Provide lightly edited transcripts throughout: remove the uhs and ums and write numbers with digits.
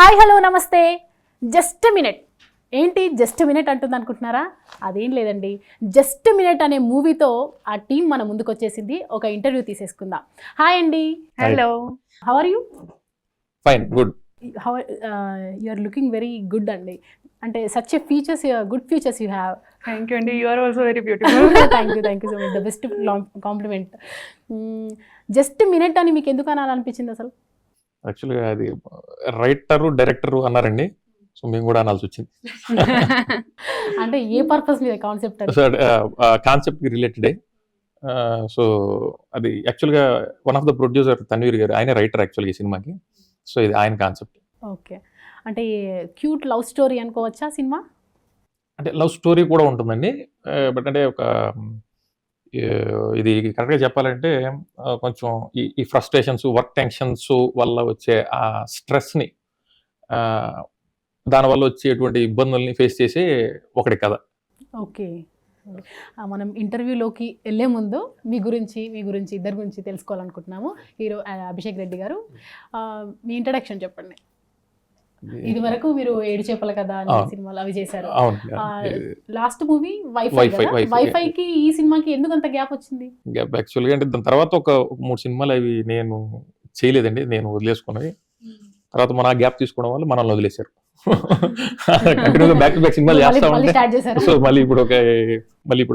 Hi hello నమస్తే. Just minute ఏంటి just minute అంటుంది అనుకుంటున్నారా? అదేం లేదండి. జస్ట్ మినిట్ అనే మూవీతో ఆ టీం మన ముందుకు వచ్చేసింది. ఒక ఇంటర్వ్యూ తీసేసుకుందాం. హాయ్ అండి. Hello. How are you? Fine good. How you are looking very good అండి. అంటే such a features, good features you have. Thank you, and you are also very beautiful. Thank you so much. The best compliment. Just minute అని మీకు ఎందుకు అనాలనిపించింది అసలు? యాక్చువల్గా అది writer director అన్నారండి, so మేము కూడా అనాల్సి వచ్చింది. అంటే ఏ పర్పస్ మీద కాన్సెప్ట్ అది? సో కాన్సెప్ట్కి రిలేటెడే. సో అది యాక్చువల్గా one of the producer Tanveer గారు, ఆయన రైటర్ యాక్చువల్గా ఈ సినిమాకి. సో ఇది ఆయన కాన్సెప్ట్. ఓకే. అంటే క్యూట్ లవ్ స్టోరీ అనుకోవచ్చా సినిమా? అంటే లవ్ స్టోరీ కూడా ఉంటుందండి. బట్ అంటే ఒక ఇది కరెక్ట్గా చెప్పాలంటే కొంచెం ఈ ఫ్రస్ట్రేషన్స్, వర్క్ టెన్షన్స్ వల్ల వచ్చే ఆ స్ట్రెస్ని, దానివల్ల వచ్చేటువంటి ఇబ్బందుల్ని ఫేస్ చేసే ఒకటి కథ. ఓకే. మనం ఇంటర్వ్యూలోకి వెళ్ళే ముందు మీ గురించి ఇద్దరి గురించి తెలుసుకోవాలనుకుంటున్నాము. హీరో అభిషేక్ రెడ్డి గారు, మీ ఇంట్రడక్షన్ చెప్పండి. ఇది వరకు మీరు ఏడు చేపల కదా అనే సినిమాలు అవి చేశారు. అవును. లాస్ట్ మూవీ వైఫైకి ఈ సినిమాకి ఎందుకు అంత గ్యాప్ వచ్చింది? గ్యాప్ యాక్చువల్గా అంటే దాని తర్వాత ఒక 3 సినిమాలు అవి నేను చేయలేదండి, నేను వదిలేసుకున్నవి. తర్వాత మన గ్యాప్ తీసుకోవడం వల్ల మనల్ని వదిలేశారు. కంటిన్యూగా బ్యాక్ టు బ్యాక్ సినిమాలు చేస్తా ఉంటే స్టార్ట్ చేశారు. సో మళ్ళీ ఇప్పుడు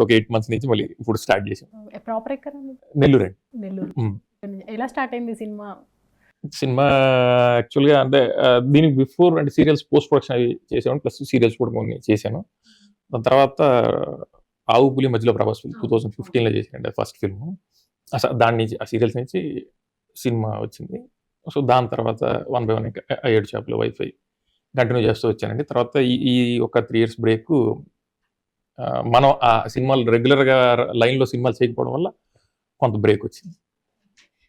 ఒక 8 months నుంచి మళ్ళీ ఇప్పుడు స్టార్ట్ చేసాం. ప్రాపర్ ఎక్కడ? నెల్లూరు అండి. నెల్లూరు. ఎలా స్టార్ట్ అయింది సినిమా యాక్చువల్గా అంటే దీనికి బిఫోర్ అంటే సీరియల్స్ పోస్ట్ ప్రొడక్షన్ అవి చేసాను, ప్లస్ సీరియల్స్ కూడా కొన్ని చేశాను. దాని తర్వాత ఆవు పులి మధ్యలో ప్రభాస్ 2015లో చేశాను ఫస్ట్ ఫిల్మ్. దాని నుంచి ఆ సీరియల్స్ నుంచి సినిమా వచ్చింది. సో దాని తర్వాత 1 by 1 ఏడు చేపలు, వైఫై కంటిన్యూ చేస్తూ వచ్చానండి. తర్వాత ఈ ఒక 3 years బ్రేక్, మనం ఆ సినిమాలు రెగ్యులర్గా లైన్లో సినిమాలు చేయకపోవడం వల్ల కొంత బ్రేక్ వచ్చింది.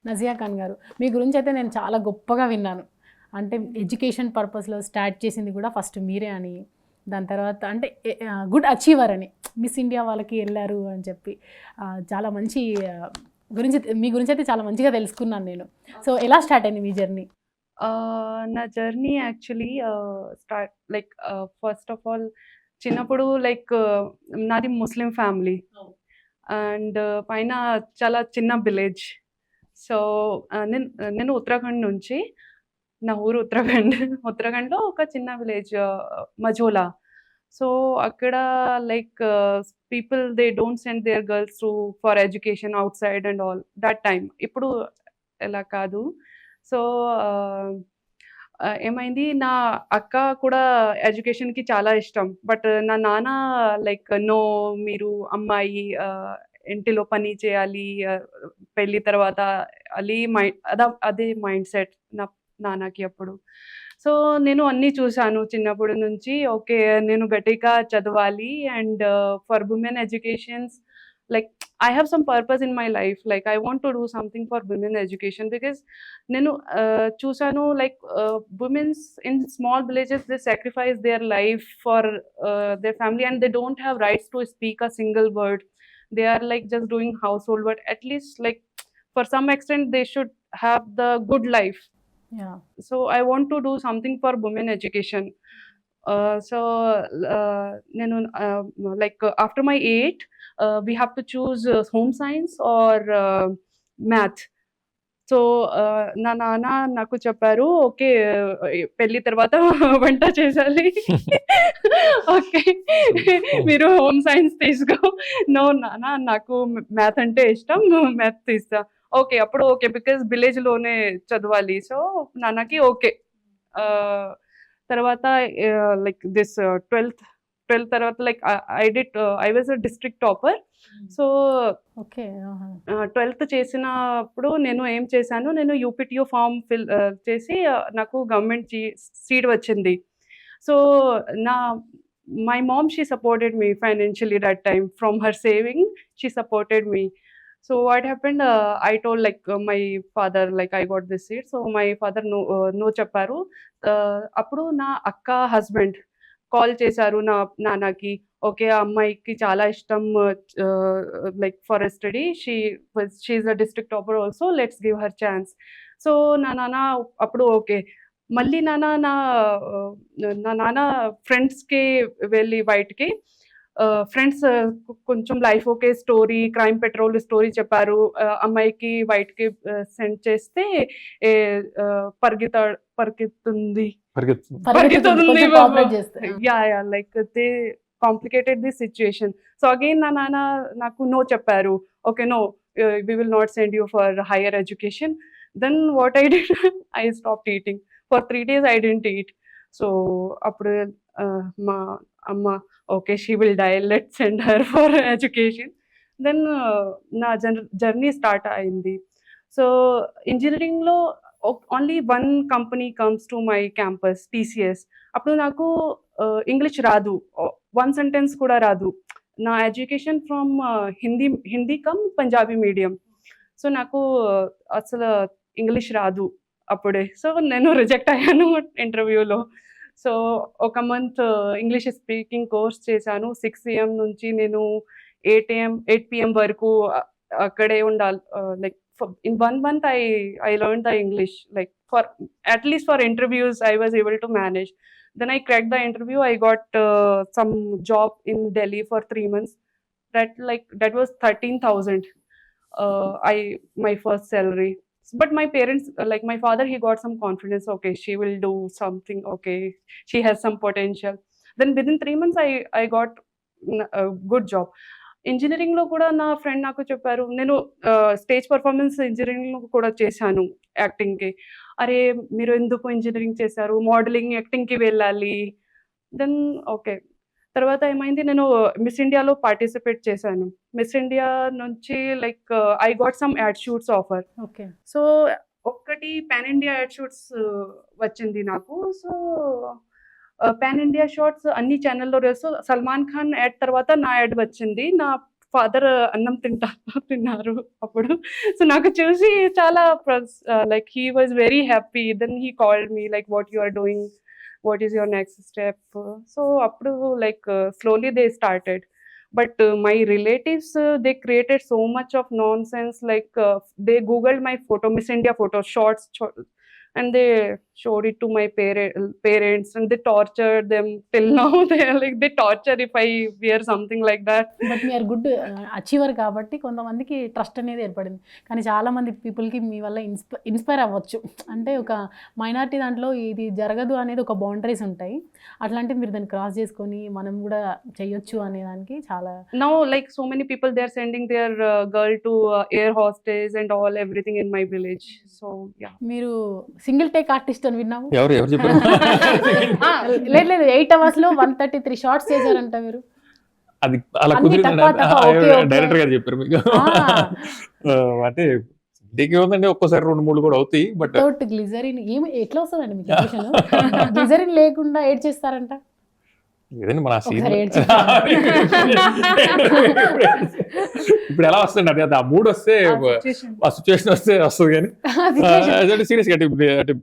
నజియా ఖాన్ గారు, మీ గురించి అయితే నేను చాలా గొప్పగా విన్నాను. అంటే ఎడ్యుకేషన్ పర్పస్లో స్టార్ట్ చేసింది కూడా ఫస్ట్ మీరే అని, దాని తర్వాత అంటే గుడ్ అచీవర్ అని, మిస్ ఇండియా వాళ్ళకి వెళ్ళారు అని చెప్పి చాలా మంచి మీ గురించి అయితే చాలా మంచిగా తెలుసుకున్నాను నేను. సో ఎలా స్టార్ట్ అయింది మీ జర్నీ? నా journey actually start like first of all చిన్నప్పుడు లైక్ నాది ముస్లిం ఫ్యామిలీ అండ్ పైన చాలా చిన్న విలేజ్. సో నేను ఉత్తరాఖండ్ నుంచి, నా ఊరు ఉత్తరాఖండ్లో ఒక చిన్న విలేజ్ మజోలా. సో అక్కడ like people they don't send their girls to for education out side and all that time. ఇప్పుడు ఎలా కాదు. సో ఏమైంది, నా అక్క కూడా ఎడ్యుకేషన్కి చాలా ఇష్టం. బట్ నా నాన్న లైక్ నో, మీరు అమ్మాయి ఇంటిలో పని చేయాలి, పెళ్ళి తర్వాత అదే మైండ్ సెట్ నా నాన్నకి అప్పుడు. సో నేను అన్నీ చూశాను చిన్నప్పటి నుంచి. ఓకే, నేను గట్టిగా చదవాలి and for women educations, like I have some purpose in my life, like I want to do something for women education because nenu chusanu like women's in small villages, they sacrifice their life for their family and they don't have rights to speak a single word. They are like just doing household, but at least like for some extent they should have the good life. Yeah. So I want to do something for women education. So nenu like after my 8 we have to choose home science or math. So నా నాన్న నాకు చెప్పారు, okay పెళ్ళి తర్వాత వంట చేయాలి, okay మీరు home science తీసుకో. నో నాన్న, నాకు మ్యాథ్ అంటే ఇష్టం, మ్యాథ్ తీస్తా. ఓకే అప్పుడు ఓకే, బికాజ్ విలేజ్లోనే చదవాలి. సో నాన్నకి ఓకే. తర్వాత లైక్ దిస్ 12th తర్వాత like I was a district topper. So okay, 12th చేసినప్పుడు నేను ఏం చేశాను, నేను యూపీటీఓ ఫామ్ ఫిల్ చేసి నాకు గవర్నమెంట్ సీట్ వచ్చింది. So my mom, she supported me financially that time from her saving, she supported me. So what happened, I told like my father like I got this seat. So my father no చెప్పారు. అప్పుడు నా అక్క husband call చేశారు నా నాన్నకి, okay ఆ అమ్మాయికి చాలా ఇష్టం like for study, she is a district topper also, let's give her chance. So నా నాన్న అప్పుడు ఓకే మళ్ళీ నా నాన్న ఫ్రెండ్స్కి వెళ్ళి బయటికి ఫ్రెండ్స్ కొంచెం life okay story crime petrol story చెప్పారు. అమ్మాయికి బయటికి సెండ్ చేస్తే ఏ, ఆ, పరిగెత్తుంది పరిగెత్తుతుంది, కొంచెం cooperate చేస్తే. Yeah like they complicated the situation. So again నా నాన్న నాకు నో చెప్పారు. Okay no, we will not send you for higher education. Then what I did, I stopped eating. For 3 days I didn't eat. So appudu ma amma, okay, she will die, let's send her for education. Then na journey start ayindi. So engineering lo only one company comes to my campus, TCS. అప్పుడు నాకు English రాదు, one sentence కూడా రాదు. నా education from Hindi come Punjabi medium. So నాకు అసలు English రాదు అప్పుడే. సో నేను రిజెక్ట్ అయ్యాను ఇంటర్వ్యూలో. సో ఒక మంత్ ఇంగ్లీష్ స్పీకింగ్ కోర్స్ చేశాను. 6 AM నుంచి నేను 8 PM వరకు అక్కడే ఉండాలి. Like in 1 month I learned the English, like for at least for interviews I was able to manage. Then I cracked the interview. I got some job in Delhi for 3 months. That was 13,000. My first salary. But my parents, like my father, he got some confidence. Okay, she will do something. Okay, she has some potential. Then within 3 months I got a good job. ఇంజనీరింగ్లో కూడా నా friend నాకు చెప్పారు, నేను stage performance ఇంజనీరింగ్లో కూడా చేశాను యాక్టింగ్కి. అరే మీరు ఎందుకు ఇంజనీరింగ్ చేశారు, మోడలింగ్ యాక్టింగ్కి వెళ్ళాలి. దెన్ ఓకే, తర్వాత ఏమైంది, నేను మిస్ ఇండియాలో పార్టిసిపేట్ చేశాను. మిస్ ఇండియా నుంచి like I got some add shoots offer. Okay. So ఒక్కటి పాన్ ఇండియా యాడ్ షూట్స్ వచ్చింది నాకు. సో పాన్ ఇండియా షార్ట్స్ అన్ని ఛానల్లో తెలుసు. సల్మాన్ ఖాన్ యాడ్ తర్వాత నా యాడ్ వచ్చింది. నా ఫాదర్ అన్నం తిన్నారు అప్పుడు. సో నాకు చూసి చాలా like he was very happy. Then he called me like what you are doing, what is your next step? So appudu like slowly they started. But my relatives, they created so much of nonsense. Like they googled my photo, Miss India photo, shorts, and they showed it to my parents, and they tortured them till now. They are like, they torture if I wear something like that. But మీరు good achiever కాబట్టి కొంతమందికి trust అనేది ఏర్పడింది. కానీ చాలామంది పీపుల్కి మీ వల్ల inspire అవ్వచ్చు. అంటే ఒక మైనారిటీ దాంట్లో ఇది జరగదు అనేది ఒక బౌండరీస్ ఉంటాయి. అట్లాంటివి మీరు దాన్ని క్రాస్ చేసుకొని మనం కూడా చెయ్యొచ్చు అనే దానికి చాలా. Now like so many people, they are sending their girl to air hostess and all, everything in my village. So yeah. మీరు సింగిల్ టేక్ ఆర్టిస్ట్ అని విన్నాము. ఎవరు చెప్పారు? లేదు 8 hours లో 133 షార్ట్స్ చేశారంట మీరు. అది అలా అన్ని కుదిరిందండి. టపా టపా, ఓకే, ఓకే. డైరెక్టర్ గారు చెప్పారు మీకు. అంటే ఇంటికి ఏముందండి, ఒక్కోసారి 2-3 కూడా అవుతాయి. బట్ వితౌట్ గ్లిజరిన్ ఏమి ఎట్లా వస్తుందండి మీకు ఎమోషన్? గ్లిజరిన్ లేకుండా ఏడ్ చేస్తారంట. లేదండి మన సీన్ ఒకసారి ఏడ్ చేస్తారా? ఇప్పుడు ఎలా వస్తుంది అది ఆ మూడ్ వస్తే ఆ సిచ్యువేషన్ వస్తే వస్తుంది. కానీ సీరియస్ గా అంటే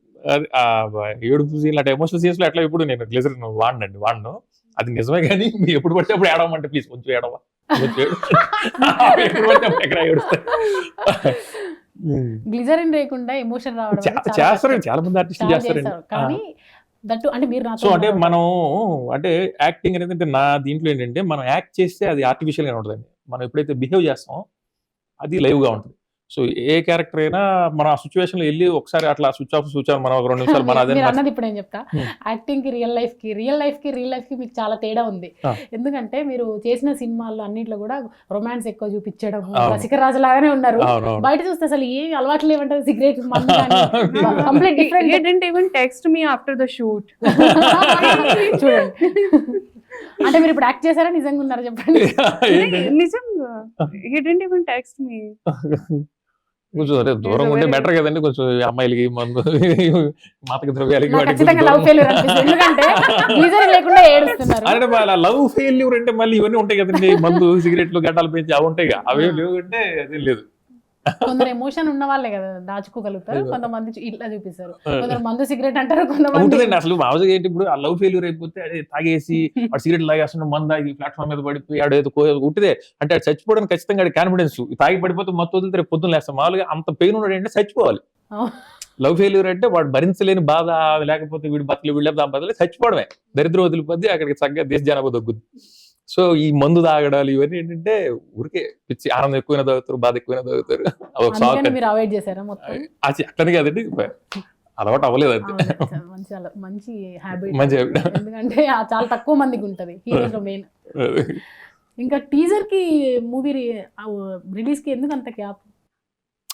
ఏడుపు సీన్ అంటే ఎమోషనల్ సీన్స్ లో ఎట్లా ఇప్పుడు నేను గ్లిజరిన్ వాడను. అది నిజమే. కానీ మీరు ఎప్పుడు పడితే అప్పుడు ఏడవమంటే ప్లీజ్ కొంచెం ఏడవ, ఎప్పుడు పడితే ఎక్కడ ఏడుస్తా. గ్లిజరిన్ లేకుండా ఎమోషన్ రావడం చేస్తారు, చాలా మంది ఆర్టిస్టులు చేస్తారండి. కానీ దట్టు అంటే మీరు సో అంటే మనం అంటే యాక్టింగ్ అనేది అంటే నా దీంట్లో ఏంటంటే మనం యాక్ట్ చేస్తే అది ఆర్టిఫిషియల్ గా ఉంటుందండి. మనం ఎప్పుడైతే బిహేవ్ చేస్తామో అది లైవ్ గా ఉంటుంది. సో ఏ క్యారెక్టర్ అయినా మనం ఆ సిచ్యువేషన్ లో వెళ్ళి ఒకసారి అట్లా స్విచ్ ఆఫ్ మనం ఒక 2 నిమిషాలు మన అదే అన్నది. ఇప్పుడు నేను చెప్తా, యాక్టింగ్ కి రియల్ లైఫ్ కి మీకు చాలా తేడా ఉంది. ఎందుకంటే మీరు చేసిన సినిమాల్లో అన్నిట్లో కూడా రొమాన్స్ ఎక్కువ చూపించడం, రసికరాజు లాగానే ఉన్నారు. బయట చూస్తే అసలు ఏం అలవాట్లు లేవంటారు, cigarette, complete different. He didn't even text me after the shoot. చూడండి, అంటే మీరు ఇప్పుడు యాక్ట్ చేశారా నిజంగా ఉన్నారా చెప్పండి? నిజంగా he didn't even text me. కొంచెం అదే దూరంగా ఉంటే బెటర్ కదండి. కొంచెం అమ్మాయిలకి మందు మాతక ద్రవ్యాలకి లవ్ ఫెయిల్యూర్ ఎందుకంటే గ్లిజరిన్ లేకుండా ఏడుస్తున్నారు. అంటే లవ్ ఫెయిల్యూర్ అంటే మళ్ళీ ఇవన్నీ ఉంటాయి కదండి, మందు సిగరెట్లు గడ్డలు పెంచి అవి ఉంటాయి. అవే లేవు అంటే అదే లేదు. కొందరు ఎమోషన్ ఉన్న వాళ్ళే కదా దాచుకోగలుగుతారు, కొంతమంది ఇట్లా చూపిస్తారు. కొందరు మందు సిగరెట్ అంటారు, కొంతమంది అసలు మామూలుగా ఏంటి ఇప్పుడు ఆ లవ్ ఫెయిల్యూర్ అయిపోతే అదే తాగేసి సిగరెట్ లాగేస్తున్న మంద ఈ ప్లాట్ఫామ్ మీద పడిపోయి ఆడేదో ఉంటే అంటే అది చచ్చిపోవడానికి ఖచ్చితంగా కాన్ఫిడెన్స్ తాగి పడిపోతే మొత్తం వదిలితే రేపు పొద్దున్న లేస్తాం. మామూలుగా అంత పెయిన్ ఉన్నాడు అంటే చచ్చిపోవాలి. లవ్ ఫెయిల్యూర్ అంటే వాడు భరించలేని బాధ, లేకపోతే వీడు బతలు వీళ్ళ బతలే చచ్చిపోవడమే, దరిద్రం వదిలిపోద్ది, అక్కడికి చక్కగా దేశ జనాభా తగ్గుద్ది. సో ఈ మందు తాగడాలు ఇవన్నీ ఏంటంటే ఊరికే పిచ్చి, ఆనందం ఎక్కువైనా తాగుతారు, బాధ ఎక్కువైనా తాగుతారు. అదొక సాకు. అందుకని మీరు అవాయిడ్ చేశారా మొత్తం? అట్లనే కాదండి, అలవాటు అవ్వలేదు అది. మంచి హ్యాబిట్, మంచి habit. ఎందుకంటే చాలా తక్కువ మందికి ఉంటది హీరోస్ లో మెయిన్. ఇంకా టీజర్ కి మూవీ రిలీజ్ కి ఎందుకు అంత గ్యాప్?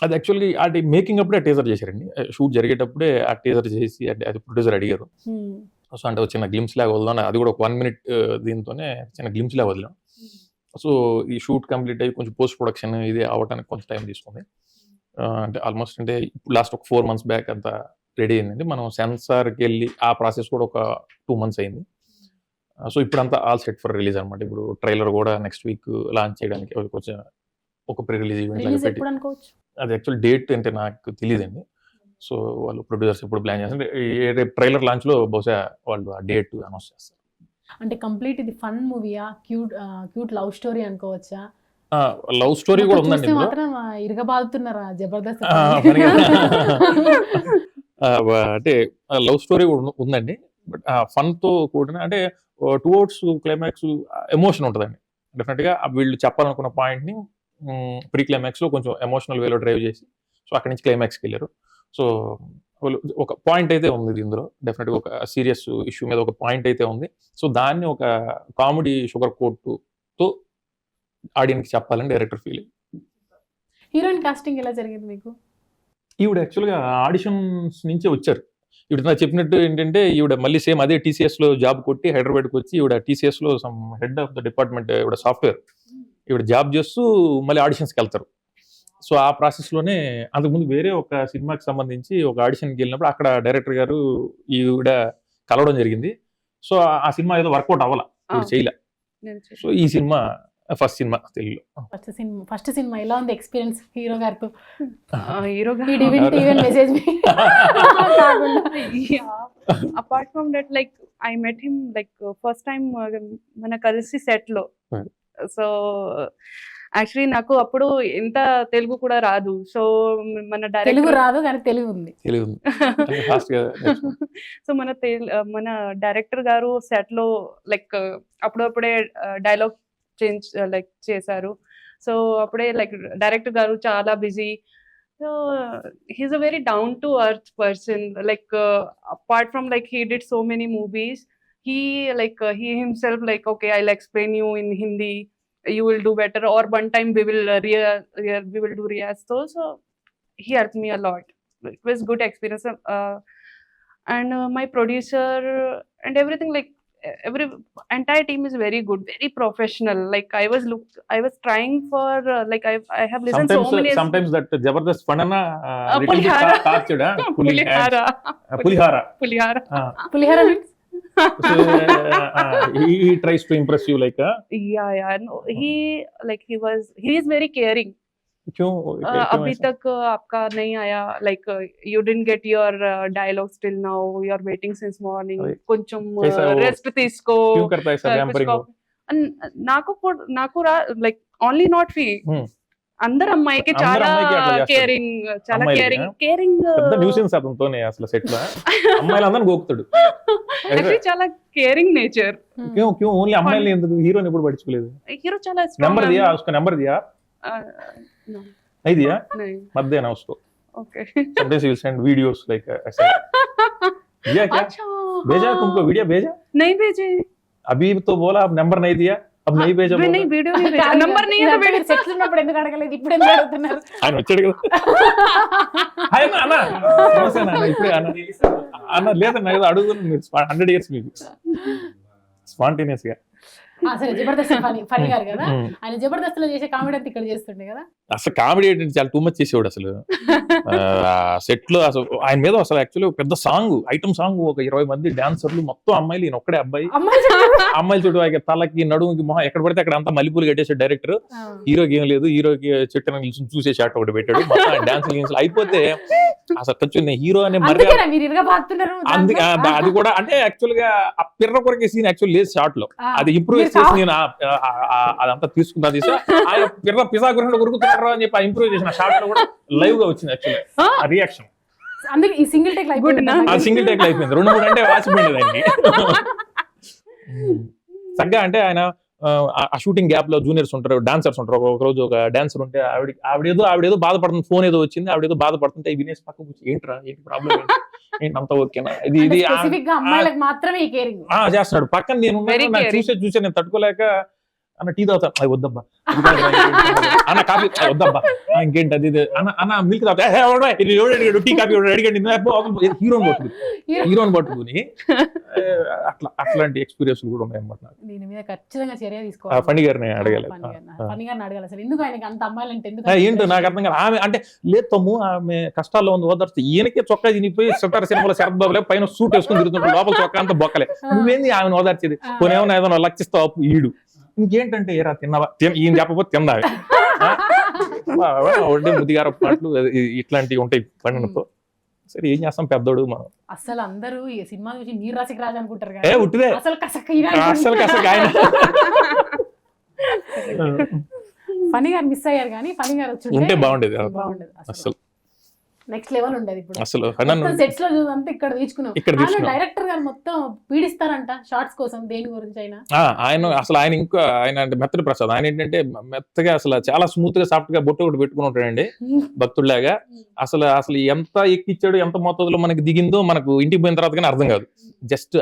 అది యాక్చువల్గా అది మేకింగ్ అప్పుడే టీజర్ చేశారండి, షూట్ జరిగేటప్పుడే ఆ టీజర్ చేసి అంటే అది ప్రొడ్యూసర్ అడిగారు. సో అంటే ఒక చిన్న గ్లిమ్స్ లాగా వదిలాం, అది కూడా ఒక 1 minute దీంతోనే చిన్న గ్లిమ్స్ లాగా వదిలాం. సో ఈ షూట్ కంప్లీట్ అయ్యి కొంచెం పోస్ట్ ప్రొడక్షన్ ఇది అవ్వడానికి కొంచెం టైం తీసుకుంది. అంటే ఆల్మోస్ట్ అంటే లాస్ట్ ఒక 4 months బ్యాక్ అంతా రెడీ అయిందండి. మనం సెన్సార్కి వెళ్ళి ఆ ప్రాసెస్ కూడా ఒక 2 months అయింది. సో ఇప్పుడంతా ఆల్ సెట్ ఫర్ రిలీజ్ అనమాట. ఇప్పుడు ట్రైలర్ కూడా నెక్స్ట్ వీక్ లాంచ్ చేయడానికి కొంచెం ఒక ప్రీ రిలీజ్ ఈవెంట్ లాగా పెట్టి, ఎప్పుడు అనుకోవచ్చు? అది యాక్చువల్ డేట్ అంటే నాకు తెలియదండి. సో వాళ్ళు ప్రొడ్యూసర్స్ ఎప్పుడు ప్లాన్ చేస్తారు, రేపు ట్రైలర్ లాంచ్ లో బహుశా వాళ్ళు ఆ డేట్ అనౌన్స్ చేస్తారు. అంటే కంప్లీట్ ఇది ఫన్ మూవీయా, క్యూట్ లవ్ స్టోరీ అనుకోవచ్చా? లవ్ స్టోరీ కూడా ఉందండి చూస్తే ఇందులో. మాత్రం ఇరగబాదుతున్నారా జబర్దస్త్? అంటే లవ్ స్టోరీ కూడా ఉందండి, బట్ ఫన్ తో కూడిన అంటే టువర్డ్స్ క్లైమాక్స్ ఎమోషన్ ఉంటుందండి. డెఫినెట్ గా వీళ్ళు చెప్పాలనుకున్న పాయింట్ ని ప్రీ క్లైమాక్స్ లో కొంచెం ఎమోషనల్ వేలో డ్రైవ్ చేసి, సో అక్కడి నుంచి క్లైమాక్స్కి వెళ్ళారు. సో ఒక పాయింట్ అయితే ఉంది ఇందులో, డెఫినెట్గా ఒక సీరియస్ ఇష్యూ మీద ఒక పాయింట్ అయితే ఉంది. సో దాన్ని ఒక కామెడీ షుగర్ కోట్తో ఆడియన్స్కి చెప్పాలని డైరెక్టర్ ఫీలింగ్. హీరోయిన్ కాస్టింగ్ ఎలా జరిగింది మీకు? ఈవిడ యాక్చువల్గా ఆడిషన్స్ నుంచే వచ్చారు. ఈవిడ నాకు చెప్పినట్టు ఏంటంటే ఈవిడ మళ్ళీ సేమ్ అదే టీసీఎస్లో జాబ్ కొట్టి హైదరాబాద్కి వచ్చి, ఈవిడ టీసీఎస్లో some head of the department, ఈవిడ సాఫ్ట్వేర్, ఈవిడ జాబ్ చేస్తూ మళ్ళీ ఆడిషన్స్కి వెళ్తారు. సో ఆ ప్రాసెస్లోనే అంతకుముందు వేరే ఒక సినిమాకి సంబంధించి ఒక ఆడిషన్కి వెళ్ళినప్పుడు అక్కడ డైరెక్టర్ గారు ఈవిడ కలవడం జరిగింది. సో ఆ సినిమా ఏదో వర్కౌట్ అవ్వాల, ఈవిడ చేయలే. సో ఈ సినిమా ఫస్ట్ సినిమా తెలుగులో. ఫస్ట్ సినిమా ఎలా ఉంది ఎక్స్పీరియన్స్ హీరో గారితో? Message apart from that, like I met him like first time మన కలిసి సెట్ లో. సో యాక్చువల్లీ నాకు అప్పుడు ఎంత తెలుగు కూడా రాదు. సో మన తెలుగు డైరెక్టర్ రాదు కానీ తెలుగు ఉంది. సో మన డైరెక్టర్ గారు సెట్ లో లైక్ అప్పుడప్పుడే డైలాగ్ చేంజ్ లైక్ చేశారు. సో అప్పుడే లైక్ డైరెక్టర్ గారు చాలా busy. So he's a very down to earth person. Like apart from like he did so many movies, he himself like, okay, I'll explain you in Hindi, you will do better, or one time we will do riyaz. So he helped me a lot. It was good experience, and my producer and everything, like every entire team is very good, very professional. Like I was trying for like I have listened so many. Sometimes that Jabardast Panana Pulihara. Pulihara means so he tries to impress you like yeah no, he is very caring. क्यों अभी तक आपका नहीं आया, like you didn't get your dialogues till now, you are waiting since morning, కొంచెం rest తీసుకో. क्यों करता है ऐसा पैम्परिंग? నాకు like only not fee, అందరు అమ్మాయికి చాలా కేరింగ్, చాలా కేరింగ్ పెద్ద న్యూసెన్స్ అతనితోనే అసలు సెట్ లో అమ్మాయిలందరిని గోకుతాడు. చాలా కేరింగ్ నేచర్. క్యూ ఓన్లీ అమ్మాయిలు ఎందుకు హీరోని ఎప్పుడు పట్టించుకోలేదు? హీరో చాలా नंबर दिया उसका, नंबर दिया नहीं दिया, मत देना उसको. Okay sometimes he will send videos like ऐसा. दिया क्या? भेजा तुमको वीडियो? भेजा नहीं भेजे. अभी तो बोला अब नंबर नहीं दिया, अब नहीं भेजा. नहीं वीडियो नहीं भेजा, नंबर नहीं है. మీరు సెట్స్ ఉన్నప్పుడు ఎందుకు అడగలేదు, ఇప్పుడు ఎందుకు అడుగుతున్నారు? ఆయన వచ్చాడు కదా. హాయ్ అన్న, నమస్తే అన్న. ఇప్పుడే అన్న లేదన్న ఏదో అడుగుతున్నాను, మీరు 100 years మీకు స్పాంటేనియస్ గా. అసలు జబర్దస్త్ ఫనీ గారు కదా, ఆయన జబర్దస్త్ లో చేసే కామెడీ అంతా ఇక్కడ చేస్తుండే కదా. అసలు కామెడీ ఏంటంటే చాలా టూ మచ్ చేసేవాడు అసలు. సెట్ లో అసలు ఆయన మీద అసలు యాక్చువల్లీ పెద్ద సాంగ్, ఐటమ్ సాంగ్, ఒక 20 మంది డాన్సర్లు, మొత్తం అమ్మాయిలు, ఈయన ఒక్కడే అబ్బాయి. అమ్మాయిల చుట్టూ తలకి నడుముకి మొహం ఎక్కడ పడితే అక్కడ అంతా మల్లెపూలు కట్టేసాడు డైరెక్టర్. హీరోకి ఏం లేదు, హీరోకి చెట్టు నిల్చుని చూసే షాట్ ఒకటి పెట్టాడు. మొత్తం డాన్స్ గీన్స్ అయిపోతే అసలు కొంచెం హీరో అనే మర్యాద, అందుకే అది కూడా అంటే యాక్చువల్ గా ఆ పిర్ర కొరకే సీన్ యాక్చువల్ లేదు షాట్ లో, అది ఇంప్రూవ్ చేసి నేను అదంతా తీసుకున్నా తీసా. ఆయన పిర్ర పిజా గురించి కొరుకుతున్నాడు అని చెప్పి ఇంప్రూవ్ చేసిన షాట్ లో కూడా లైవ్ గా వచ్చింది యాక్చువల్లీ ఆ రియాక్షన్. అందుకే ఈ సింగిల్ టేక్ Good ఆ సింగిల్ టేక్ అయిపోయింది 2-3 అంటే వాసిపోయింది దాన్ని తగ్గ అంటే ఆయన ఆ షూటింగ్ గ్యాప్ లో జూనియర్స్ ఉంటారు, డాన్సర్స్ ఉంటారు. ఒక రోజు ఒక డాన్సర్ ఉంటే ఆవిడేదో బాధపడుతుంది, ఫోన్ ఏదో వచ్చింది, ఆవిడేదో బాధపడుతుంటే వినేసి పక్క కూర్చొని ఏంటి ప్రాబ్లం ఏంటి అంతా ఓకేనా ఇది స్పెసిఫిక్ గా అమ్మాయిలకు మాత్రమే ఈ కేరింగ్ చేస్తున్నాడు. పక్కన నేను Very caring. చూసే నేను తట్టుకోలేక అన్న టీ తాగుతా, అది వద్దబ్బా, ఇది కాదు, అన్న కాఫీ వద్దబ్బా, ఇంకేంటి అది అన్న మిల్క్ తాగుతా, టీ కాఫీ అడిగండి, హీరోని పట్టుకుని అట్లాంటి ఎక్స్పీరియన్స్ కూడా ఉన్నాయి అన్నమాట. దీని మీద ఖచ్చితంగా చర్య తీసుకోవాలి. ఫణి గారిని అడగాలి. ఫణి గారిని అడగాలి అసలు ఎందుకు ఆయనకి అంత అమ్మాయిలు అంటే ఎందుకు ఏంటో నాకు అర్థం కాదు. ఆమె అంటే లేదు తమ్ము, ఆమె కష్టాల్లో ఉంది ఓదార్చి, ఈయనకే చొక్కా తినిపోయి సితార సినిమాలో శరత్ బాబులే పైన సూట్ వేసుకుని తిరుగుతుంటాడు, లోపల చొక్కా అంతా బొక్కలే. నువ్వేంది ఆమెను ఓదార్చేది? కొన్ని ఏదైనా లక్షిస్తావు అప్పు ఈడు, ఇంకేంటంటే ఏరా తిన్నావా, ఈయన చెప్పకపోతే తిన్నావే, ఒకటి ముదిగార పాటలు ఇట్లాంటివి ఉంటాయి పండుగతో. సరే ఏం చేస్తాం, పెద్దోడు మనం. అసలు అందరూ ఈ సినిమా చూసి నీరు రాసికి రాజు అనుకుంటారు ఉట్టిదే అసలు కసక ఆయన ఫణి గారు మిస్ అయ్యారు కానీ ఫణి గారు వచ్చి ఉంటే బాగుండేది అసలు నెక్స్ట్ లెవెల్ ఉండేది. ఇప్పుడు అసలు సెట్స్ లో చూడంతా ఇక్కడ ఇక్కడ తీసుకున్నాం. డైరెక్టర్ గారు మొత్తం పీడిస్తారంట షార్ట్స్ కోసం, దేని గురించి అయినా. ఆయన ఇంకా ఆయన అంటే మెత్తడి ప్రసాద్, ఆయన ఏంటంటే మెత్తగా అసలు చాలా స్మూత్ గా సాఫ్ట్ గా బొట్టు ఒకటి పెట్టుకుని ఉంటాడండి భక్తుడిలాగా. అసలు ఎంత ఎక్కిచ్చాడు, ఎంత మోతాదులో మనకి దిగిందో మనకు ఇంటికి పోయిన తర్వాత కానీ అర్థం కాదు. జస్ట్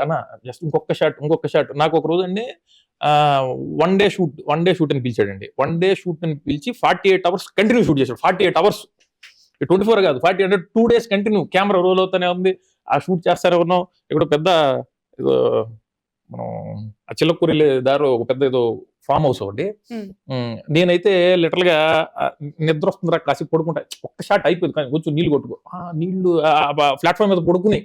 ఇంకొక షాట్ నాకు ఒక రోజు అండి వన్ డే షూట్ అని పిలిచాడండి. 1 day షూట్ అని పిలిచి 48 hours కంటిన్యూ షూట్ చేశాడు. 48 hours, 24 కాదు, 40 అంటే 2 days కంటిన్యూ కెమెరా రోల్ అవుతానే ఉంది. ఆ షూట్ చేస్తారు ఉన్నాం. ఇక్కడ పెద్ద ఏదో మనం ఆ చిల్లకూరి దారిలో ఒక పెద్ద ఏదో ఫామ్ హౌస్ ఒకటి. నేనైతే లిటరల్ గా నిద్ర వస్తుందిరా కాసేపు పడుకుంటా, ఒక్క షాట్ అయిపోయింది కానీ కొంచెం నీళ్లు కొట్టుకో, నీళ్లు ప్లాట్ఫామ్ మీద పడుకుని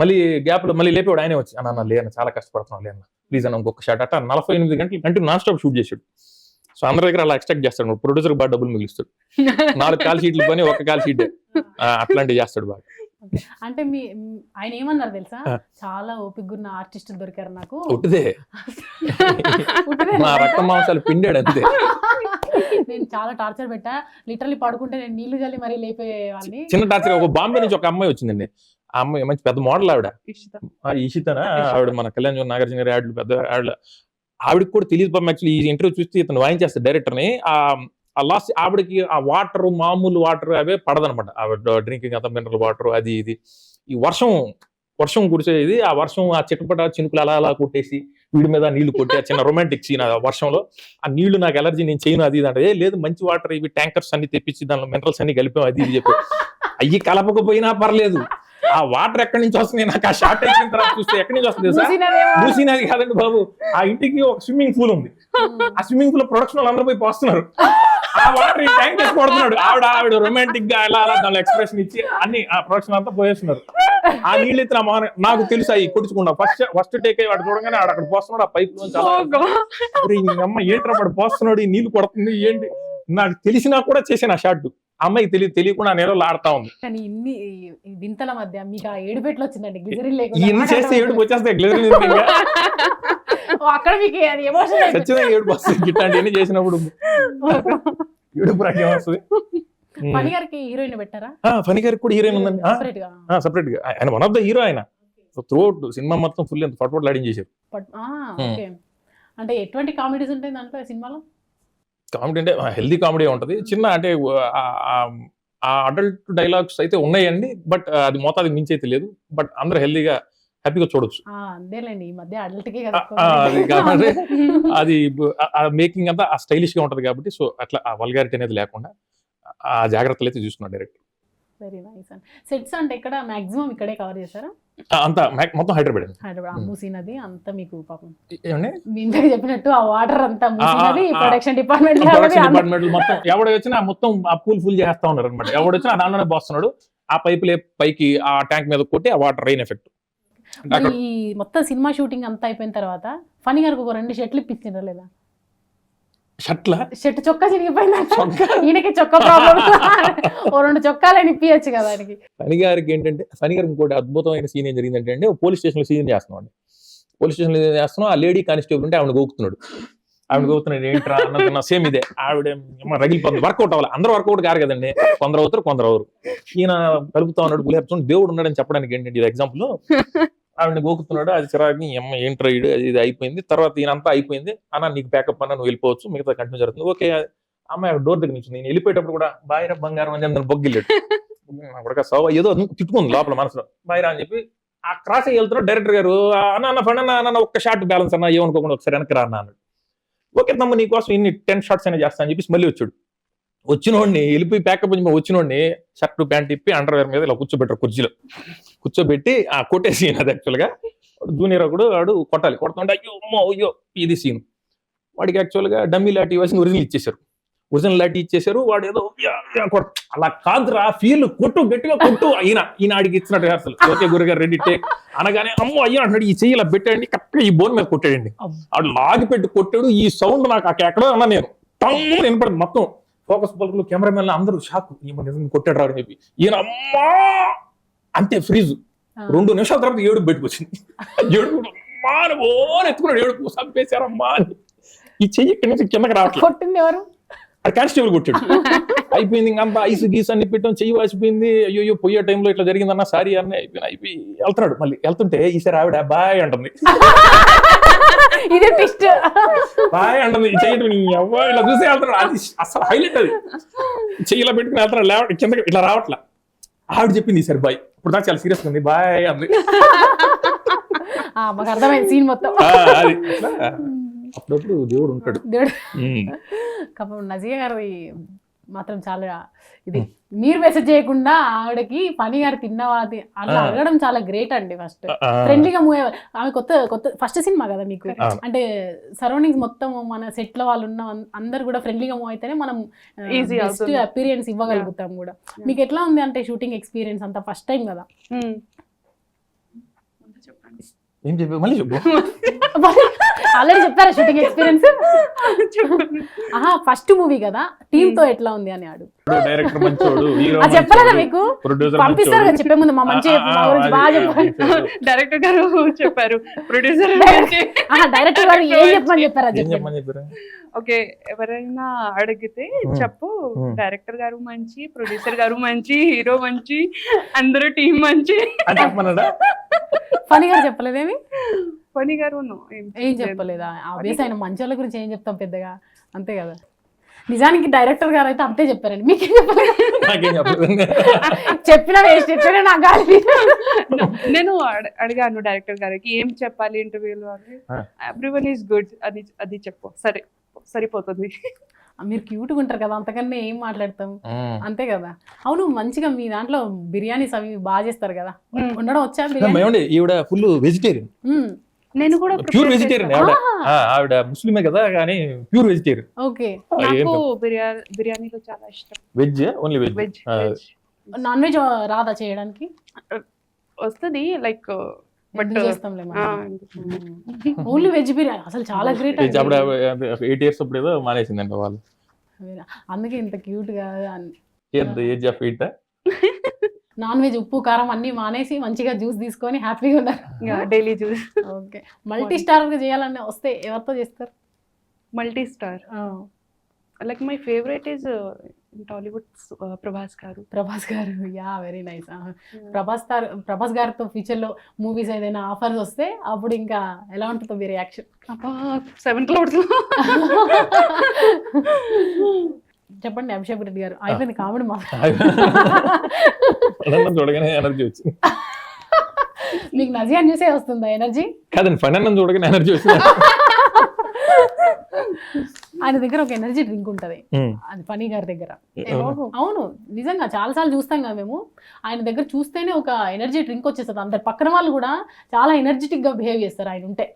మళ్ళీ గ్యాప్ లో మళ్ళీ లేపేవాడు ఆయనే వచ్చి, అన్న లేన చాలా కష్టపడుతున్నాను లేన ప్లీజ్ అన్న ఇంకొక షాట్. అట్లా 48 గంటలు కంటిన్యూ నాన్ స్టాప్ షూట్ చేశాడు. సో అందరి దగ్గర అలా ఎక్స్పెక్ట్ చేస్తాడు, ప్రొడ్యూసర్ బాగా డబ్బులు మిగిలిస్తాడు. 4 కాల్ షీట్లు పని 1 కాల్ షీట్ అట్లాంటివి చేస్తాడు బాగా. అంటే ఆయన ఏమన్నారు తెలుసా, చాలా ఓపిక ఉన్న ఆర్టిస్టులు దొరికారు నాకు. ఉట్టిదే నా రక్త మాంసాలు పిండాడు అంతే. నేను చాలా టార్చర్ పెట్టా, లిటరల్లీ పడుకుంటే నేను నీళ్లు చల్లి మరీ లేపేవాళ్ళని. చిన్న టార్చర్. ఒక బాంబే నుంచి ఒక అమ్మాయి వచ్చిందండి. ఆ అమ్మాయి మంచి పెద్ద మోడల్, ఆవిడ ఇషితనా, ఆవిడ మన కళ్యాణ్ నాగార్జున గారి యాడ్లు పెద్ద యాడ్లు. ఆవిడకి కూడా తెలియదు పాపం. యాక్చువల్లీ ఈ ఇంటర్వ్యూ చూస్తే ఇతను వాయించేస్తాడు డైరెక్టర్ని. ఆ లాస్ట్ ఆవిడకి ఆ వాటర్, మామూలు వాటర్ అవే పడదనమాట. ఆవిడ డ్రింకింగ్ అంతా మినరల్ వాటర్ అది ఇది. ఈ వర్షం కురిసేది, ఆ వర్షం ఆ చిటపట చినుకులు అలా కొట్టేసి వీడి మీద నీళ్లు కొట్టి, ఆ చిన్న రొమాంటిక్ సీన్. ఆ వర్షంలో ఆ నీళ్లు నాకు ఎలర్జీ, నేను చేయను అది ఇది అంటే, లేదు మంచి వాటర్ ఇవి ట్యాంకర్స్ అన్ని తెప్పించి దానిలో మినరల్స్ అన్ని కలిపాం అది ఇది చెప్పి. అయ్యి కలపకపోయినా పర్లేదు, ఆ వాటర్ ఎక్కడి నుంచి వస్తుంది, నాకు ఆ షార్ట్ అయిపోయిన తర్వాత చూస్తే ఎక్కడి నుంచి వస్తుంది సార్? మూసినది కాదండి బాబు, ఆ ఇంటికి ఒక స్విమ్మింగ్ పూల్ ఉంది. ఆ స్విమ్మింగ్ పూల్ ప్రొడక్షన్ వాళ్ళు అందరూ పోయి పోస్తున్నారు. ఆ వాటర్ ఈ ట్యాంక్ వేసి కొడుతున్నాడు. ఆవిడ రొమాంటిక్ గా అలా దానిలో ఎక్స్ప్రెషన్ ఇచ్చి అన్ని ఆ ప్రొడక్షన్ అంతా పోయేస్తున్నారు. ఆ నీళ్ళు ఎత్తిన నాకు తెలుసు అవి కొడుచుకున్నా. ఫస్ట్ టేక్ అయ్యి వాడు చూడగానే అక్కడ పోస్తున్నాడు. ఆ పైప్ నుంచి అమ్మ ఏంట్రా వాడు పోస్తున్నాడు, ఈ నీళ్లు కొడుతుంది ఏంటి, నాకు తెలిసినా కూడా చేసిన షాట్. అమ్మాయికి తెలియకుండా నేను ఆడుతా ఉంది. కానీ ఇన్ని వింతల మధ్య మీకు ఆ ఏడుపెట్లు వచ్చిందండి, గ్లిజరిన్ ఇన్ని చేస్తే ఏడుపు వచ్చేస్తాయి. గ్లిజరిన్ అక్కడ మీకు అది ఎమోషన్ ఖచ్చితంగా ఏడుపు వస్తుంది. ఇట్లాంటివన్నీ చేసినప్పుడు ఏడుపు రాజ్యం వస్తుంది. ఫణి గారికి హీరోయిన్ పెట్టారా? ఫణి గారికి కూడా హీరోయిన్ ఉందండి సపరేట్ గా. ఆయన వన్ ఆఫ్ ద హీరో. ఆయన త్రూఅవుట్ సినిమా మొత్తం ఫుల్ ఎంత ఫట్ఫట్ లాడింగ్ చేశారు. అంటే ఎటువంటి కామెడీస్ ఉంటాయి దాంట్లో సినిమాలో? కామెడీ అంటే హెల్దీ కామెడీ ఉంటుంది. చిన్న అంటే ఆ అడల్ట్ డైలాగ్స్ అయితే ఉన్నాయండి, బట్ అది మోతాదుకి మించి అయితే లేదు. బట్ అందరూ హెల్దీగా హ్యాపీగా చూడొచ్చు. అంతేలేండి, ఈ మధ్య అడల్ట్కే కాబట్టి అది మేకింగ్ అంతా స్టైలిష్ గా ఉంటది కాబట్టి, సో అట్లా ఆ వల్గారిటీ అనేది లేకుండా ఆ జాగ్రత్తలు అయితే చూసుకున్నాడు డైరెక్టర్. Very nice. సెట్స్ అంటే ఇక్కడ మాక్సిమం ఇక్కడే కవర్ చేశారా? అంతా మొత్తం హైదరాబాద్. మూసినది అంతా మీకు పాపం ఏమండి ఇందాక చెప్పినట్టు ఆ వాటర్ అంతా మూసినది ప్రొడక్షన్ డిపార్ట్మెంట్ మొత్తం. ఎవడ వచ్చినా మొత్తం ఆ పూల్ ఫుల్ చేస్తా ఉన్నారు అనమాట. ఎవడొచ్చినా దానిలోనే పోస్తున్నాడు. ఆ పైపులే పైకి ఆ ట్యాంక్ మీద కొట్టి ఆ వాటర్ రెయిన్ ఎఫెక్ట్. ఈ మొత్తం సినిమా షూటింగ్ అంతా అయిపోయిన తర్వాత ఫణి గారికి ఒక 2 షర్ట్లు ఇప్పించారా లేదా? షర్ట్ చొక్కా చిరిగిపోయిందా? ఈయనకి చొక్కా ప్రాబ్లం, ఓ 2 చొక్కాలని ఇప్పించచ్చు కదా ఆయనకి. ఫణి గారికి ఏంటంటే, ఫణి గారికి ఇంకోటి అద్భుతమైన సీన్ ఏం జరిగిందంటే, పోలీస్ స్టేషన్ లో సీన్ చేస్తున్నాం. పోలీస్ స్టేషన్ లో చేస్తున్నాం. ఆ లేడీ కానిస్టేబుల్ ఉంటే ఆవిడ గోకుతున్నాడు. ఆవిడ గోగుతున్నాడు ఏంట్రా అన్నది సేమ్ ఇదే. ఆవిడ రగిలిపోతుంది, వర్కౌట్ అవ్వాలి. అందరూ వర్కౌట్ కారు కదండి, కొందరు అవుతారు కొందరు అవరు. ఈయన కలుపుతా ఉన్నాడు గులాబ్ జామున్, దేవుడు ఉన్నాడని చెప్పడానికి ఏంటంటే ఇది ఎగ్జాంపుల్. ఆవిడ గోకుతున్నాడు, అది చిరాకు అమ్మ ఏంట్రా ఇడు అది ఇది అయిపోయింది. తర్వాత ఈయనంతా అయిపోయింది, అన్న నీకు ప్యాకప్ అన్న నువ్వు వెళ్ళిపోవచ్చు, మిగతా కంటిన్యూ జరుగుతుంది. ఓకే అమ్మాయి డోర్ దగ్గర నుంచి నేను వెళ్ళిపోయేటప్పుడు కూడా బాయిరా బంగారం అని అందరు బొగ్గిల్లాడు. సవ ఏదో తిట్టుకుంది లోపల మనసులో, బాయిరా అని చెప్పి ఆ క్రాస్ వెళ్తున్నాడు. డైరెక్టర్ గారు అన్న ఫండ్ అన్న ఒక్క షాట్ బ్యాలెన్స్ అన్న ఏమనుకోకుండా ఒకసారి వెనక్కి రా అన్నాడు. ఓకే తమ్ముడు నీకోసం ఇన్ని 10 షాట్స్ అయినా చేస్తా అని చెప్పేసి మళ్ళీ వచ్చాడు. వచ్చినోడిని వెళ్ళిపోయి ప్యాకప్ వచ్చినోడిని షర్ట్ ప్యాంట్ ఇప్పి అండర్వేర్ మీద ఇలా కూర్చోబెట్టారు, కుర్చీలో కూర్చోబెట్టి ఆ కొట్టే సీన్ అది. యాక్చువల్గా జూనియర్ ఒకడు వాడు కొట్టాలి, కొడుతుంటే అయ్యో అమ్మో అయ్యో ఇది సీన్. వాడికి యాక్చువల్గా డమ్మీ లాఠీ వేసి ఒరిజినల్ ఇచ్చేసారు. వాడు ఏదో అలా కాదురా ఫీల్ కొట్టు గట్టిగా కొట్టు ఈయన ఆడికి ఇచ్చినట్టు అసలు. ఓకే గురుగారు రెడీ టేక్ అనగానే అమ్మో అయ్యో అంటున్నాడు, ఈ చెయ్యి ఇలా పెట్టండి కరెక్ట్గా ఈ బోన్ మీద కొట్టాడండి. వాడు లాగి పెట్టి కొట్టాడు. ఈ సౌండ్ నాకు ఎక్కడో అన్నా నేను టంగు వినపడింది మొత్తం. ఫోకస్ పలుకులు కెమెరామెన్ అందరూ షాక్, నిజంగా కొట్టాడు రా అని చెప్పి. ఈయన అమ్మా అంతే ఫ్రీజ్. 2 నిమిషాల తర్వాత ఏడుపు పెట్టుకొచ్చింది. ఏడుపు అమ్మా ఓన్ ఎత్తుకున్నాడు, ఏడుపు చంపేశారమ్మా అని. ఈ చెయ్యి ఇక్కడి నుంచి కిందకి రావట్లేదు, అది కానిస్టేబుల్ కొట్టాడు. అయిపోయింది ఇంకంతా ఐస్ గీస్ అన్ని పెట్టాం, చెయ్యి వాసిపోయింది. అయ్యో పోయే టైంలో ఇట్లా జరిగిందన్న సారీ అన్న అయిపోయి వెళ్తున్నాడు. మళ్ళీ వెళ్తుంటే ఈసారి ఆవిడ బాయ్ అంటుంది, బాయ్ అంటుంది. చెయ్యి ఇలా చూసి వెళ్తున్నాడు, అది అసలు హైలైట్. అది చెయ్యిలా పెట్టుకుని వెళ్తున్నాడు, కిందకి ఇట్లా రావట్లా. ఆవిడ చెప్పింది ఈసారి బాయ్, ఇప్పుడు దాకా చాలా సీరియస్ ఉంది, బాయ్ అంది. అర్థమైంది సీన్ మొత్తం. అది అప్పుడప్పుడు దేవుడు ఉంటాడు. నజియా గారు మాత్రం చాలా ఇది మీరు మెసేజ్ చేయకుండా ఆవిడకి ఫనీ గారు తిన్నవాది అలా అడగడం చాలా గ్రేట్ అండి. ఫస్ట్ ఫ్రెండ్లీగా మూవ్ అయ్యారు. ఆమె కొత్త ఫస్ట్ సినిమా కదా మీకు, అంటే సరౌండింగ్స్ మొత్తం మన సెట్ లో వాళ్ళు ఉన్న అందరు కూడా ఫ్రెండ్లీగా మూవ్ అయితేనే మనం బెస్ట్ అపీరియన్స్ ఇవ్వగలుగుతాం కూడా. మీకు ఎట్లా ఉంది అంటే షూటింగ్ ఎక్స్పీరియన్స్ అంతా ఫస్ట్ టైం కదా? ఏం చెప్పి మళ్ళీ చెప్పు. ఆల్రెడీ చెప్పారా షూటింగ్ ఎక్స్పీరియన్స్? ఫస్ట్ మూవీ కదా, టీమ్ తో ఎట్లా ఉంది అని అడుగు. డైరెక్టర్ మంచోడు, చెప్పలేదా మీకు? పంపిస్తారు కదా చెప్పే ముందు మా మంచి బాగా చెప్పారు. డైరెక్టర్ గారు చెప్పారు, ప్రొడ్యూసర్ డైరెక్టర్ గారు ఏం చెప్పమని చెప్పారా? ఓకే ఎవరైనా అడిగితే చెప్పు డైరెక్టర్ గారు మంచి, ప్రొడ్యూసర్ గారు మంచి, హీరో మంచి, అందరూ టీం మంచి. ఫనీ గారు చెప్పలేదేమి? ఫనీ గారు ఏం చెప్పలేదా? ఆబ్వియస్ ఆయన మంచి వాళ్ళ గురించి ఏం చెప్తాం పెద్దగా, అంతే కదా. నిజానికి డైరెక్టర్ గారు అయితే అంతే చెప్పారండి, మీకేం చెప్పలేదు? చెప్పిన వేస్ట్, చెప్పిన నా గాలి. నేను అడిగాను డైరెక్టర్ గారికి ఏం చెప్పాలి ఇంటర్వ్యూలో అని. ఎవ్రీవన్ ఈస్ గుడ్ అది చెప్పు, సరిపోతుంది. మీరు క్యూట్గా ఉంటారు కదా, అంతకన్నా ఏం మాట్లాడతాం, అంతే కదా. అవును మంచిగా మీ దాంట్లో బిర్యానీస్ అవి బాగా చేస్తారు కదా, ఉండడం వచ్చా? ఈవిడ ఫుల్ వెజిటేరియన్, నేను కూడా ప్యూర్ వెజిటేరియన్. ఆవిడ ముస్లిమే కదా కానీ ప్యూర్ వెజిటేరియన్. ఓకే, నాకు బిర్యానీలో చాలా ఇష్టం. Veg, only veg. Non veg రాదా చేయడానికి? వస్తుంది లైక్ ఓన్లీ వెజ్ బిర్యానీ అసలు చాలా గ్రేట్. 8 years అప్పుడు ఏదో మానేసిందంట వాళ్ళు, అందుకే ఇంత క్యూట్ గా. ఏజ్ ఆఫ్ 8 నాన్ వెజ్ ఉప్పు కారం అన్ని మానేసి మంచిగా జ్యూస్ తీసుకొని హ్యాపీగా ఉన్నారు, daily juice. Okay, multi star గా చేయాలని వస్తే ఎవరితో చేస్తారు? Multi star like my favourite is Tollywood Prabhas గారు. Yeah very nice. ప్రభాస్ గారితో ఫ్యూచర్ లో మూవీస్ ఏదైనా ఆఫర్స్ వస్తే అప్పుడు ఇంకా ఎలా ఉంటుందో మీ రియాక్షన్? 7 crores. చెప్పండి అభిషేక్ రెడ్డి గారు. అయిపోయింది కామెడీ మా. చూడగానే ఎనర్జీ వచ్చింది. మీకు నజియా చూసే వస్తుందా ఎనర్జీ? కాదండి, ఫైనల్ చూడగానే ఎనర్జీ వచ్చింది. ఆయన దగ్గర ఒక ఎనర్జీ డ్రింక్ ఉంటది, అది ఫనీ గారి దగ్గర. అవును నిజంగా చాలా సార్లు చూస్తాం కదా మేము, ఆయన దగ్గర చూస్తేనే ఒక ఎనర్జీ డ్రింక్ వచ్చేస్తుంది. అందరు పక్కన వాళ్ళు కూడా చాలా ఎనర్జెటిక్ గా బిహేవ్ చేస్తారు ఆయన ఉంటే.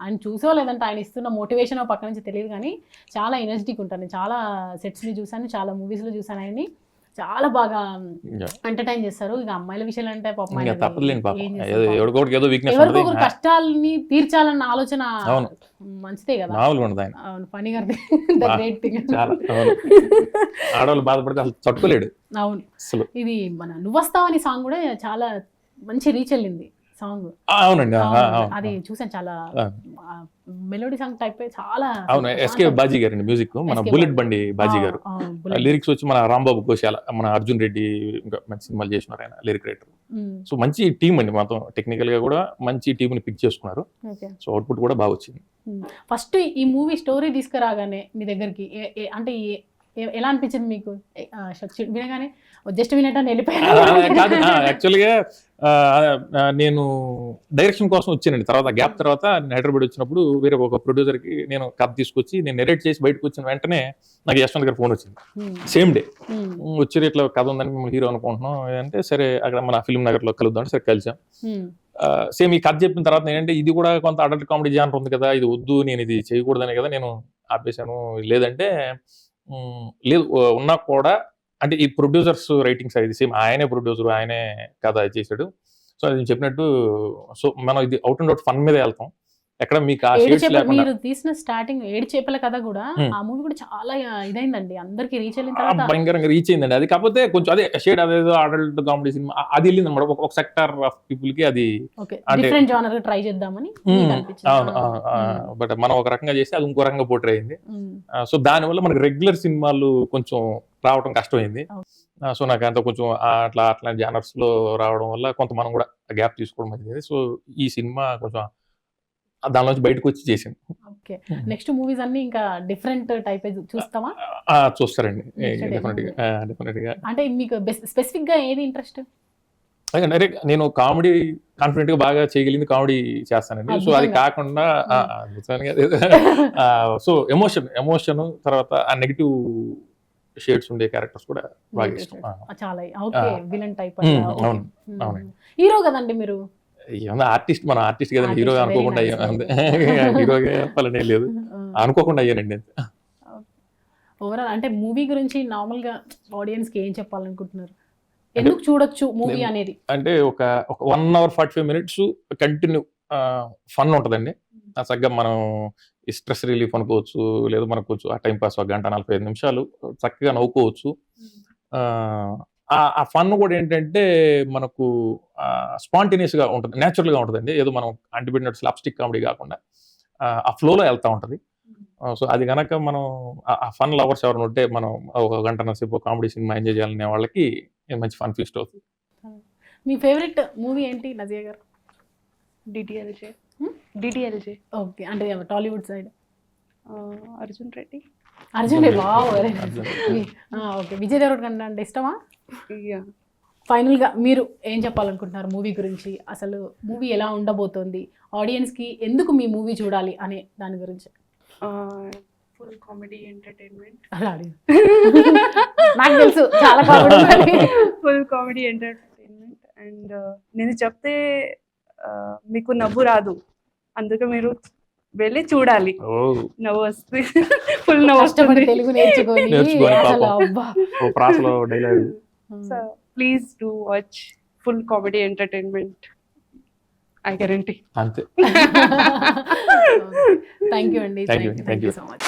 ఆయన చూసో లేదంటే ఆయన ఇస్తున్న మోటివేషన్ పక్క నుంచి తెలియదు కానీ చాలా ఎనర్జెటిక్ ఉంటాను. చాలా సెట్స్ ని చూసాను, చాలా మూవీస్ లో చూసాను ఆయన్ని. చాలా బాగా ఎంటర్టైన్ చేస్తారు. ఇక అమ్మాయిల విషయాలు అంటే ఎవరికొకరు కష్టాలని తీర్చాలన్న ఆలోచన మంచిదే కదా. ఫనీ గారి గ్రేట్ థింగ్. ఆడవాళ్ళు బాధపడితే అసలు తట్టుకోలేడు. అవును, ఇది మన నువ్వొస్తావని సాంగ్ కూడా చాలా మంచి రీచ్ వెళ్ళింది సాంగ్ అవునండి. అది చూసాను, చాలా ఆ. మెలోడీ సాంగ్ టైప్ చాలా అవును, ఎస్కే బాజీ గారండి మ్యూజిక్, మన SK బుల్లెట్ బాజీ. బండి బాజీ గారు. లిరిక్స్ వచ్చి మన రాంబాబు ఘోషాల, మన అర్జున్ రెడ్డి, ఇంకా మంచి సినిమాలు చేసినారు ఆయన లిరిక్ రైటర్. సో మంచి టీం అండి, మొత్తం టెక్నికల్ గా కూడా మంచి టీం ని పిక్ చేసుకున్నారు. సో అవుట్పుట్ కూడా బాగా వచ్చింది. ఫస్ట్ ఈ మూవీ స్టోరీ తీసుకురాగానే మీ దగ్గరికి అంటే ఎలా అనిపించింది మీకు? వినగానే జస్ట్ వినటాన్ని కాదు, యాక్చువల్గా నేను డైరెక్షన్ కోసం వచ్చానండి. తర్వాత గ్యాప్ తర్వాత హైదరాబాద్ వచ్చినప్పుడు వేరే ఒక ప్రొడ్యూసర్ కి నేను కథ తీసుకొచ్చి నేను నెరేట్ చేసి బయటకు వచ్చిన వెంటనే నాకు యశ్వంత్ గారు ఫోన్ వచ్చింది, సేమ్ డే వచ్చి ఇట్లా కథ ఉందని మిమ్మల్ని హీరో అనుకుంటున్నాం అంటే, సరే అక్కడ మన ఫిల్మ్ నగర్ లో కలుద్దాం, సరే కలిసాం. సేమ్ ఈ కథ చెప్పిన తర్వాత ఏంటంటే, ఇది కూడా కొంత అడల్ట్ కామెడీ జానర్ ఉంది కదా, ఇది వద్దు, నేను ఇది చేయకూడదనే కదా నేను ఆపేశాను. లేదంటే లేదు ఉన్నా కూడా, అంటే ఈ ప్రొడ్యూసర్స్ రైటింగ్స్ అది సేమ్, ఆయనే ప్రొడ్యూసర్, ఆయనే కథ చేశాడు. సో అది చెప్పినట్టు, సో మనం ఇది అవుట్ అండ్ అవుట్ ఫన్ మీద వెళ్తాం, ఎక్కడ మీకు ఆ షేడ్స్ లేకుండా. మీరు తీసిన స్టార్టింగ్ ఏడు చేపల కథ కూడా, ఆ మూవీ కూడా చాలా ఇదైందండి, అందరికి రీచ్ అయిన తర్వాత భయంకరంగా రీచ్ అయిందండి. అది కాకపోతే కొంచెం అదే షేడ్, అదేదో అడల్ట్ కామెడీ సినిమా అది వెళ్ళింది అనమాట, ఒక సెక్టర్ ఆఫ్ పీపుల్ కి. అది డిఫరెంట్ జానర్ ట్రై చేద్దామని. అవును, బట్ మనం ఒక రకంగా చేస్తే అది ఇంకో రకంగా పోర్ట్రే అయింది. సో దానివల్ల మనకి రెగ్యులర్ సినిమాలు కొంచెం రావడం కష్టమైంది. సో నాకు అంత కొంచెం అట్లా జానర్స్ లో రావడం వల్ల కొంత మనం కూడా గ్యాప్ తీసుకోవడం మంచిది. సో ఈ సినిమా కొంచెం దానిలోంచి బయటకు వచ్చి చేసింది. ఓకే, నెక్స్ట్ మూవీస్ అన్ని ఇంకా డిఫరెంట్ టైప్ చూస్తామా? చూస్తారండి, డెఫినెట్ గా. అంటే మీకు స్పెసిఫిక్ గా ఏది ఇంట్రెస్ట్? డైరెక్ట్ నేను కామెడీ కాన్ఫిడెంట్ గా బాగా చేయగలిగింది కామెడీ చేస్తానండి. సో అది కాకుండా సో ఎమోషన్ తర్వాత ఆ నెగిటివ్ షేడ్స్ ఉండే క్యారెక్టర్స్ కూడా బాగా ఇష్టం. చాలా ఓకే, విలన్ టైప్. అవునండి, హీరో కదండి మీరు? ఏమన్నా ఆర్టిస్ట్, మన ఆర్టిస్ట్ కదండి, హీరో అనుకోకుండా హీరోగా చెప్పాలనే లేదు, అనుకోకుండా అయ్యానండి. ఓవరాల్ అంటే మూవీ గురించి నార్మల్ గా ఆడియన్స్ కి ఏం చెప్పాలనుకుంటున్నారు? ఎందుకు చూడొచ్చు మూవీ అనేది? అంటే ఒక 1 hour 45 minutes కంటిన్యూ ఫన్ ఉంటుందండి. చక్కగా మనం ఈ స్ట్రెస్ రిలీఫ్ అనుకోవచ్చు, లేదా మనకు ఆ టైం పాస్ 1 గంట 45 నిమిషాలు చక్కగా నవ్వుకోవచ్చు. ఆ ఫన్ కూడా ఏంటంటే మనకు స్పాంటేనియస్ గా ఉంటుంది, న్యాచురల్ గా ఉంటుందండి. ఏదో మనం అంటిపెట్టినట్టు స్లాప్స్టిక్ కామెడీ కాకుండా ఆ ఫ్లోలో వెళ్తా ఉంటది. సో అది కనుక మనం ఆ ఫన్ లవర్స్ ఎవరైనా ఉంటే, మనం ఒక గంటన్నర సేపు కామెడీ సినిమా ఎంజాయ్ చేయాలనే వాళ్ళకి మంచి ఫన్ ఫీస్ట్ అవుతుంది. మీ ఫేవరెట్ మూవీ ఏంటి నజియా గారు? డిడిఎల్జే. ఓకే, అంటే Tollywood side Arjun Reddy. Wow, okay. Vijay Deverakonda అంటే ఇష్టమా? ఫైనల్ గా మీరు ఏం చెప్పాలనుకుంటున్నారు మూవీ గురించి? అసలు మూవీ ఎలా ఉండబోతోంది, ఆడియన్స్ కి ఎందుకు మీ మూవీ చూడాలి అనే దాని గురించి? Full comedy entertainment. నాకు తెలుసు, చాలా comedy. Full comedy entertainment. And నేను చెప్తే మీకు నవ్వు రాదు, అందుకే మీరు వెళ్ళి చూడాలి. నవ్వు వస్తుంది, ఫుల్ నవ్వు వస్తుంది. తెలుగు నేర్చుకొని please do watch full comedy entertainment, I guarantee. అంతే. థ్యాంక్ యూ అండి, థ్యాంక్ యూ సో మచ్.